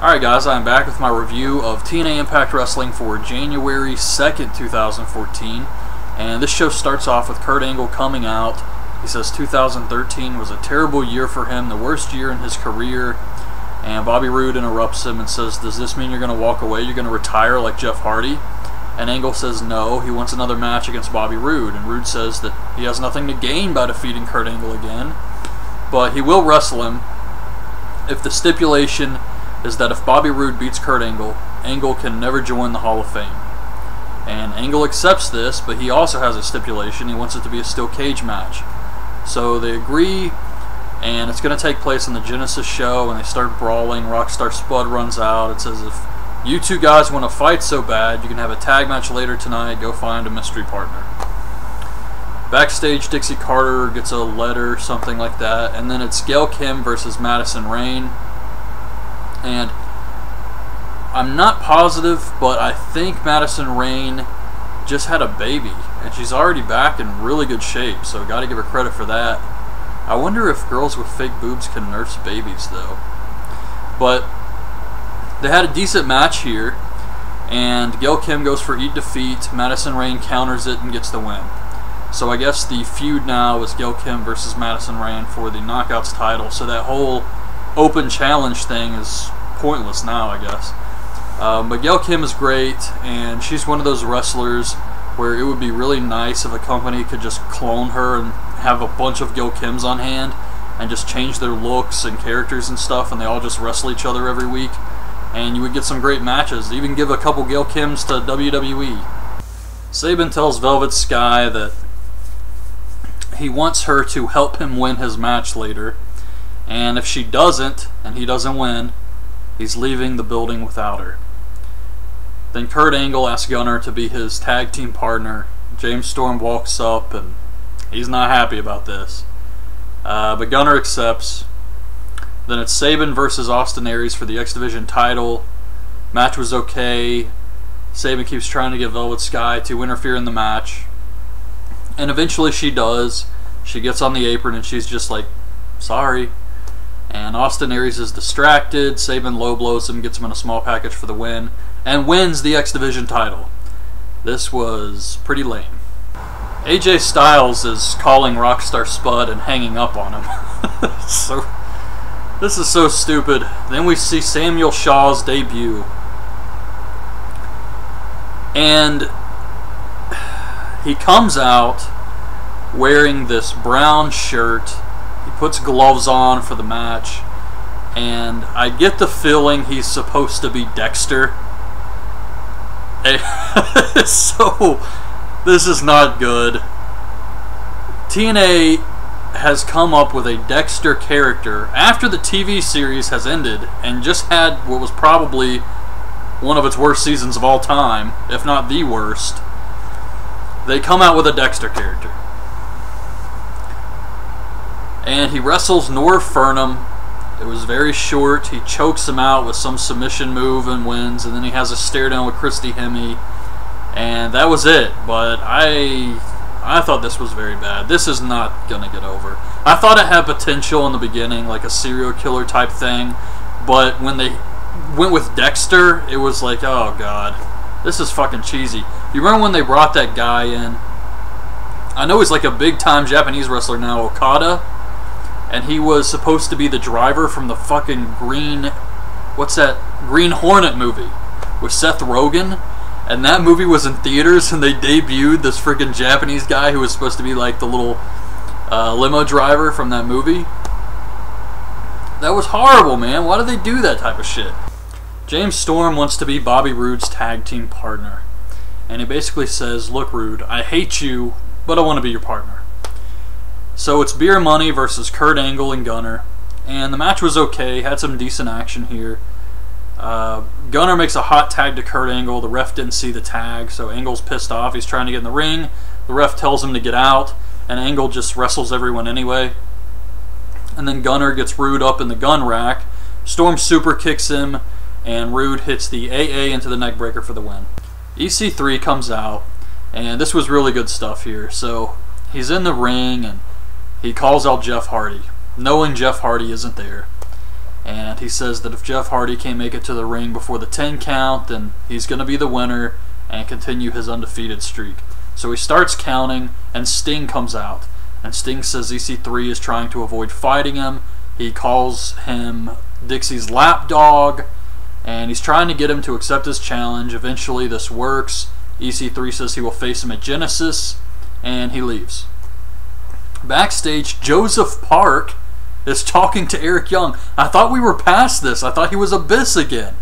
Alright guys, I'm back with my review of TNA Impact Wrestling for January 2nd, 2014. And this show starts off with Kurt Angle coming out. He says 2013 was a terrible year for him, the worst year in his career. And Bobby Roode interrupts him and says, does this mean you're going to walk away? You're going to retire like Jeff Hardy? And Angle says no, he wants another match against Bobby Roode. And Roode says that he has nothing to gain by defeating Kurt Angle again, but he will wrestle him if the stipulation is that if Bobby Roode beats Kurt Angle, Angle can never join the Hall of Fame. And Angle accepts this, but he also has a stipulation. He wants it to be a steel cage match. So they agree, and it's going to take place in the Genesis show, and they start brawling. Rockstar Spud runs out. It says, if you two guys want to fight so bad, you can have a tag match later tonight. Go find a mystery partner. Backstage, Dixie Carter gets a letter, something like that, and then it's Gail Kim versus Madison Rayne. And I'm not positive, but I think Madison Rayne just had a baby, and she's already back in really good shape, so got to give her credit for that. I wonder if girls with fake boobs can nurse babies, though. But they had a decent match here, and Gail Kim goes for eat defeat. Madison Rayne counters it and gets the win. So I guess the feud now is Gail Kim versus Madison Rayne for the Knockouts title, so that whole open challenge thing is pointless now, I guess. But Gail Kim is great, and she's one of those wrestlers where it would be really nice if a company could just clone her and have a bunch of Gail Kims on hand and just change their looks and characters and stuff, and they all just wrestle each other every week, and you would get some great matches. Even give a couple Gail Kims to WWE. Sabin tells Velvet Sky that he wants her to help him win his match later, and if she doesn't, and he doesn't win, he's leaving the building without her. Then Kurt Angle asks Gunner to be his tag team partner. James Storm walks up, and he's not happy about this. But Gunner accepts. Then it's Sabin versus Austin Aries for the X Division title. Match was okay. Sabin keeps trying to get Velvet Sky to interfere in the match. And eventually she does. She gets on the apron and she's just like, sorry. And Austin Aries is distracted. Sabin low blows him, gets him in a small package for the win, and wins the X Division title. This was pretty lame. AJ Styles is calling Rockstar Spud and hanging up on him. So this is so stupid. Then we see Samuel Shaw's debut, and he comes out wearing this brown shirt. He puts gloves on for the match, and I get the feeling he's supposed to be Dexter. So this is not good. TNA has come up with a Dexter character after the TV series has ended and just had what was probably one of its worst seasons of all time, if not the worst. They come out with a Dexter character. And he wrestles Norv Furnham. It was very short. He chokes him out with some submission move and wins. And then he has a stare down with Christy Hemme. And that was it. But I thought this was very bad. This is not going to get over. I thought it had potential in the beginning, like a serial killer type thing. But when they went with Dexter, it was like, oh god, this is fucking cheesy. You remember when they brought that guy in? I know he's like a big time Japanese wrestler now, Okada. And he was supposed to be the driver from the fucking Green Hornet movie with Seth Rogen. And that movie was in theaters, and they debuted this freaking Japanese guy who was supposed to be like the little limo driver from that movie. That was horrible, man. Why do they do that type of shit? James Storm wants to be Bobby Roode's tag team partner. And he basically says, look Roode, I hate you, but I want to be your partner. So it's Beer Money versus Kurt Angle and Gunner. And the match was okay, had some decent action here. Gunner makes a hot tag to Kurt Angle. The ref didn't see the tag, so Angle's pissed off. He's trying to get in the ring. The ref tells him to get out, and Angle just wrestles everyone anyway. And then Gunner gets Roode up in the gun rack. Storm super kicks him, and Roode hits the AA into the neckbreaker for the win. EC3 comes out, and this was really good stuff here. So he's in the ring, and he calls out Jeff Hardy, knowing Jeff Hardy isn't there. and he says that if Jeff Hardy can't make it to the ring before the 10 count, then he's going to be the winner and continue his undefeated streak. So he starts counting, and Sting comes out, and Sting says EC3 is trying to avoid fighting him. He calls him Dixie's lapdog, and he's trying to get him to accept his challenge. Eventually this works. EC3 says he will face him at Genesis, and he leaves. Backstage, Joseph Park is talking to Eric Young. I thought we were past this. I thought he was Abyss again.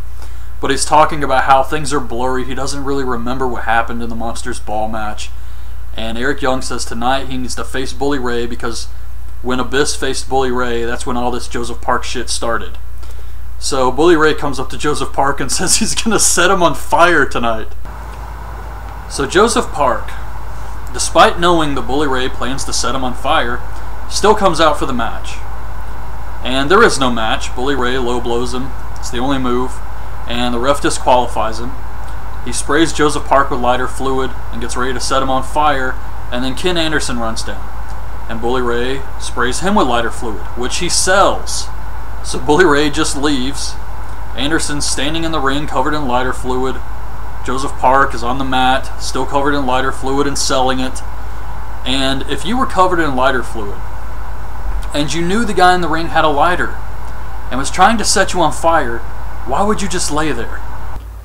But he's talking about how things are blurry. He doesn't really remember what happened in the Monsters Ball match. And Eric Young says tonight he needs to face Bully Ray, because when Abyss faced Bully Ray, that's when all this Joseph Park shit started. So Bully Ray comes up to Joseph Park and says he's going to set him on fire tonight. So Joseph Park, despite knowing that Bully Ray plans to set him on fire, still comes out for the match. And there is no match. Bully Ray low blows him. It's the only move. And the ref disqualifies him. He sprays Joseph Park with lighter fluid and gets ready to set him on fire. And then Ken Anderson runs down. And Bully Ray sprays him with lighter fluid, which he sells. So Bully Ray just leaves. Anderson's standing in the ring covered in lighter fluid. Joseph Park is on the mat, still covered in lighter fluid and selling it. And if you were covered in lighter fluid, and you knew the guy in the ring had a lighter and was trying to set you on fire, why would you just lay there?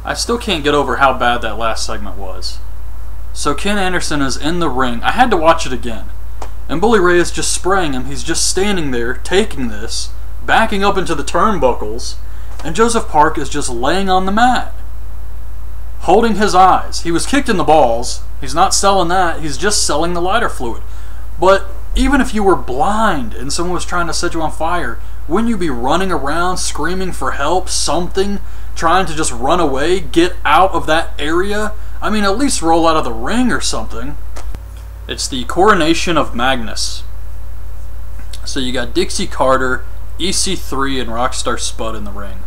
I still can't get over how bad that last segment was. So Ken Anderson is in the ring. I had to watch it again. And Bully Ray is just spraying him. He's just standing there, taking this, backing up into the turnbuckles, and Joseph Park is just laying on the mat, holding his eyes. He was kicked in the balls. He's not selling that. He's just selling the lighter fluid. But even if you were blind and someone was trying to set you on fire, wouldn't you be running around screaming for help, something, trying to just run away, get out of that area? I mean, at least roll out of the ring or something. It's the coronation of Magnus. So you got Dixie Carter, EC3, and Rockstar Spud in the ring.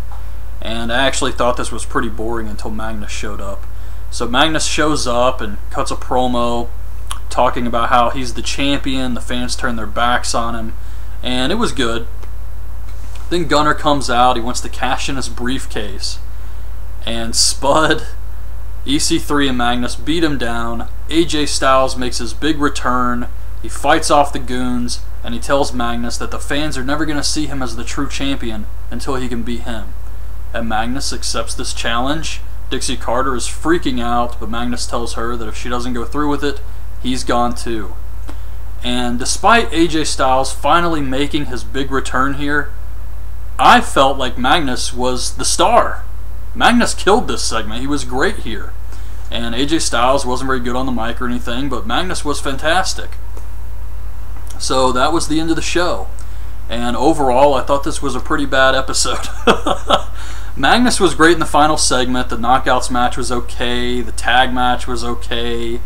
And I actually thought this was pretty boring until Magnus showed up. So Magnus shows up and cuts a promo talking about how he's the champion, the fans turn their backs on him, and it was good. Then Gunner comes out, he wants to cash in his briefcase, and Spud, EC3, and Magnus beat him down. AJ Styles makes his big return, he fights off the goons, and he tells Magnus that the fans are never going to see him as the true champion until he can beat him. And Magnus accepts this challenge. Dixie Carter is freaking out, but Magnus tells her that if she doesn't go through with it, he's gone too. And despite AJ Styles finally making his big return here, I felt like Magnus was the star. Magnus killed this segment. He was great here. And AJ Styles wasn't very good on the mic or anything, but Magnus was fantastic. So that was the end of the show. And overall, I thought this was a pretty bad episode. Magnus was great in the final segment. The Knockouts match was okay. The tag match was okay.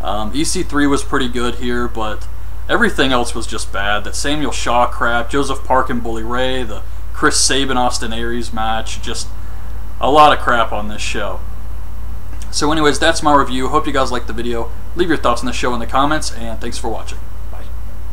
EC3 was pretty good here, but everything else was just bad. That Samuel Shaw crap, Joseph Park and Bully Ray, the Chris Sabin Austin Aries match, just a lot of crap on this show. So anyways, that's my review. Hope you guys liked the video. Leave your thoughts on the show in the comments, and thanks for watching.